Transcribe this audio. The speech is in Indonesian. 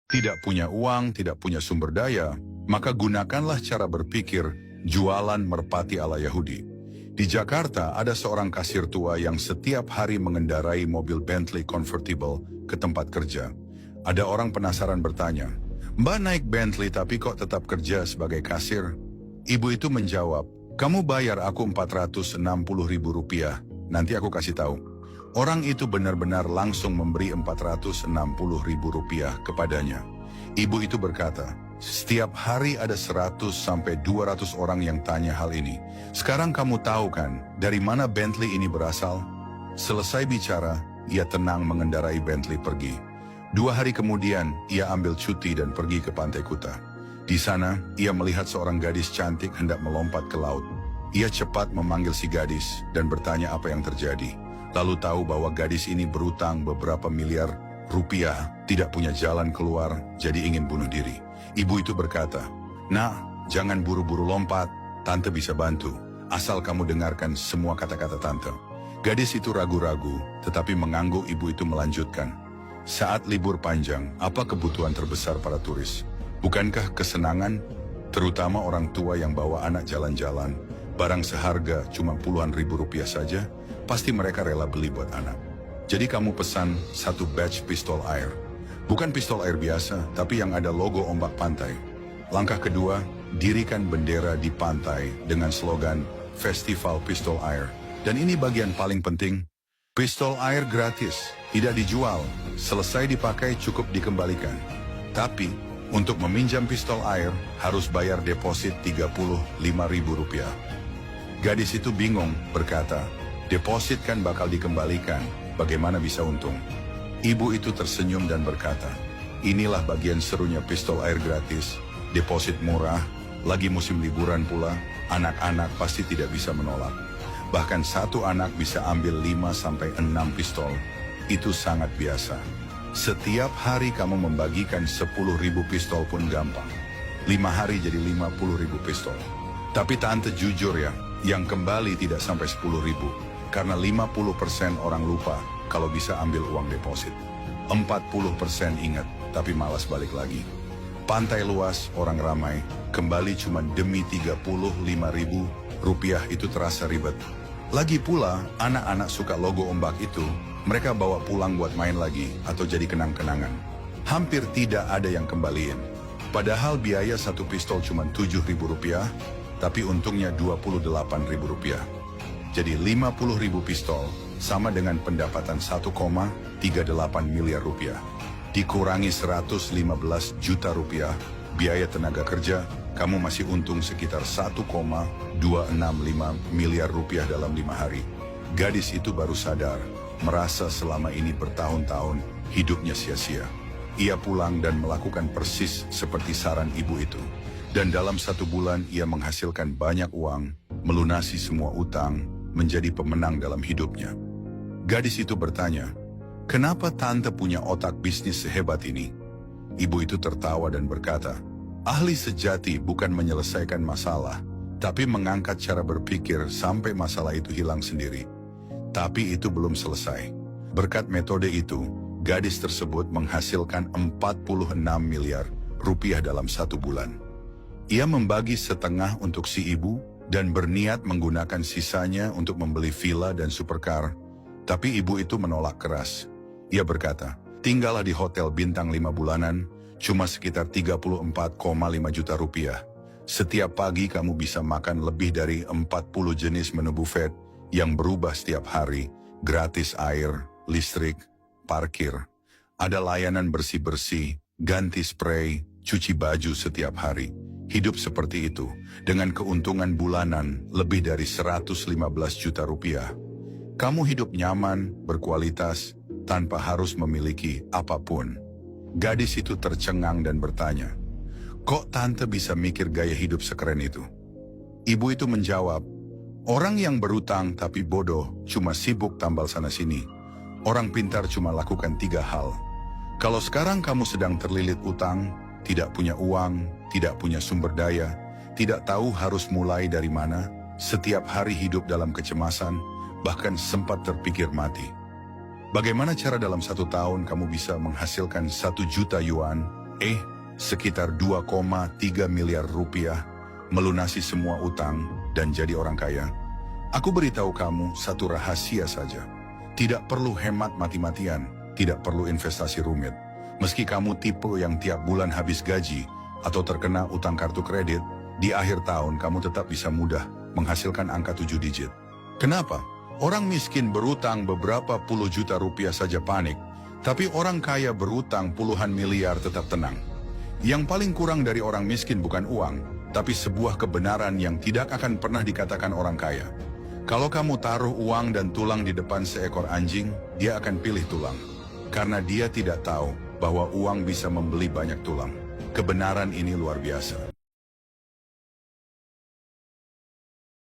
tidak punya uang, tidak punya sumber daya, maka gunakanlah cara berpikir jualan merpati ala Yahudi. Di Jakarta ada seorang kasir tua yang setiap hari mengendarai mobil Bentley convertible ke tempat kerja. Ada orang penasaran bertanya, "Mbak naik Bentley tapi kok tetap kerja sebagai kasir?" Ibu itu menjawab, "Kamu bayar aku Rp460.000, nanti aku kasih tahu." Orang itu benar-benar langsung memberi Rp460.000 kepadanya. Ibu itu berkata, "Setiap hari ada 100 sampai 200 orang yang tanya hal ini. Sekarang kamu tahu kan dari mana Bentley ini berasal?" Selesai bicara, ia tenang mengendarai Bentley pergi. 2 hari kemudian, ia ambil cuti dan pergi ke Pantai Kuta. Di sana, ia melihat seorang gadis cantik hendak melompat ke laut. Ia cepat memanggil si gadis dan bertanya apa yang terjadi. Lalu tahu bahwa gadis ini berutang beberapa miliar rupiah, tidak punya jalan keluar, jadi ingin bunuh diri. Ibu itu berkata, "Nak, jangan buru-buru lompat, tante bisa bantu, asal kamu dengarkan semua kata-kata tante." Gadis itu ragu-ragu, tetapi mengangguk. Ibu itu melanjutkan, "Saat libur panjang, apa kebutuhan terbesar para turis? Bukankah kesenangan? Terutama orang tua yang bawa anak jalan-jalan, barang seharga cuma puluhan ribu rupiah saja, pasti mereka rela beli buat anak. Jadi kamu pesan 1 batch pistol air. Bukan pistol air biasa, tapi yang ada logo ombak pantai. Langkah kedua, dirikan bendera di pantai dengan slogan Festival Pistol Air. Dan ini bagian paling penting, pistol air gratis, tidak dijual, selesai dipakai cukup dikembalikan. Tapi, untuk meminjam pistol air, harus bayar deposit Rp35.000. Gadis itu bingung, berkata, "Deposit kan bakal dikembalikan, bagaimana bisa untung?" Ibu itu tersenyum dan berkata, "Inilah bagian serunya pistol air gratis, deposit murah, lagi musim liburan pula, anak-anak pasti tidak bisa menolak. Bahkan satu anak bisa ambil 5-6 pistol, itu sangat biasa. Setiap hari kamu membagikan 10.000 pistol pun gampang. 5 hari jadi 50.000 pistol. Tapi tante jujur ya, yang kembali tidak sampai 10.000. Karena 50% orang lupa kalau bisa ambil uang deposit. 40% ingat, tapi malas balik lagi. Pantai luas, orang ramai, kembali cuma demi Rp35.000 itu terasa ribet. Lagi pula, anak-anak suka logo ombak itu, mereka bawa pulang buat main lagi atau jadi kenang-kenangan. Hampir tidak ada yang kembaliin. Padahal biaya satu pistol cuma Rp7.000, tapi untungnya Rp28.000. Jadi 50.000 pistol sama dengan pendapatan 1,38 miliar rupiah. Dikurangi 115 juta rupiah, biaya tenaga kerja, kamu masih untung sekitar 1,265 miliar rupiah dalam 5 hari. Gadis itu baru sadar, merasa selama ini bertahun-tahun hidupnya sia-sia. Ia pulang dan melakukan persis seperti saran ibu itu. Dan dalam 1 bulan ia menghasilkan banyak uang, melunasi semua utang, menjadi pemenang dalam hidupnya. Gadis itu bertanya, "Kenapa tante punya otak bisnis sehebat ini?" Ibu itu tertawa dan berkata, "Ahli sejati bukan menyelesaikan masalah, tapi mengangkat cara berpikir sampai masalah itu hilang sendiri." Tapi itu belum selesai. Berkat metode itu, gadis tersebut menghasilkan 46 miliar rupiah dalam 1 bulan. Ia membagi setengah untuk si ibu dan berniat menggunakan sisanya untuk membeli villa dan supercar. Tapi ibu itu menolak keras. Ia berkata, "Tinggallah di hotel bintang 5 bulanan, cuma sekitar 34,5 juta rupiah. Setiap pagi kamu bisa makan lebih dari 40 jenis menu buffet yang berubah setiap hari, gratis air, listrik, parkir. Ada layanan bersih-bersih, ganti spray, cuci baju setiap hari. Hidup seperti itu, dengan keuntungan bulanan lebih dari 115 juta rupiah. Kamu hidup nyaman, berkualitas, tanpa harus memiliki apapun." Gadis itu tercengang dan bertanya, "Kok tante bisa mikir gaya hidup sekeren itu?" Ibu itu menjawab, "Orang yang berutang tapi bodoh cuma sibuk tambal sana-sini. Orang pintar cuma lakukan 3 hal. Kalau sekarang kamu sedang terlilit utang, tidak punya uang, tidak punya sumber daya, tidak tahu harus mulai dari mana, setiap hari hidup dalam kecemasan, bahkan sempat terpikir mati. Bagaimana cara dalam 1 tahun kamu bisa menghasilkan 1 juta yuan, Sekitar 2,3 miliar rupiah, melunasi semua utang dan jadi orang kaya. Aku beritahu kamu satu rahasia saja. Tidak perlu hemat mati-matian, tidak perlu investasi rumit. Meski kamu tipe yang tiap bulan habis gaji atau terkena utang kartu kredit, di akhir tahun kamu tetap bisa mudah menghasilkan angka 7 digit. Kenapa? Orang miskin berutang beberapa puluh juta rupiah saja panik, tapi orang kaya berutang puluhan miliar tetap tenang. Yang paling kurang dari orang miskin bukan uang, tapi sebuah kebenaran yang tidak akan pernah dikatakan orang kaya. Kalau kamu taruh uang dan tulang di depan seekor anjing, dia akan pilih tulang. Karena dia tidak tahu bahwa uang bisa membeli banyak tulang. Kebenaran ini luar biasa.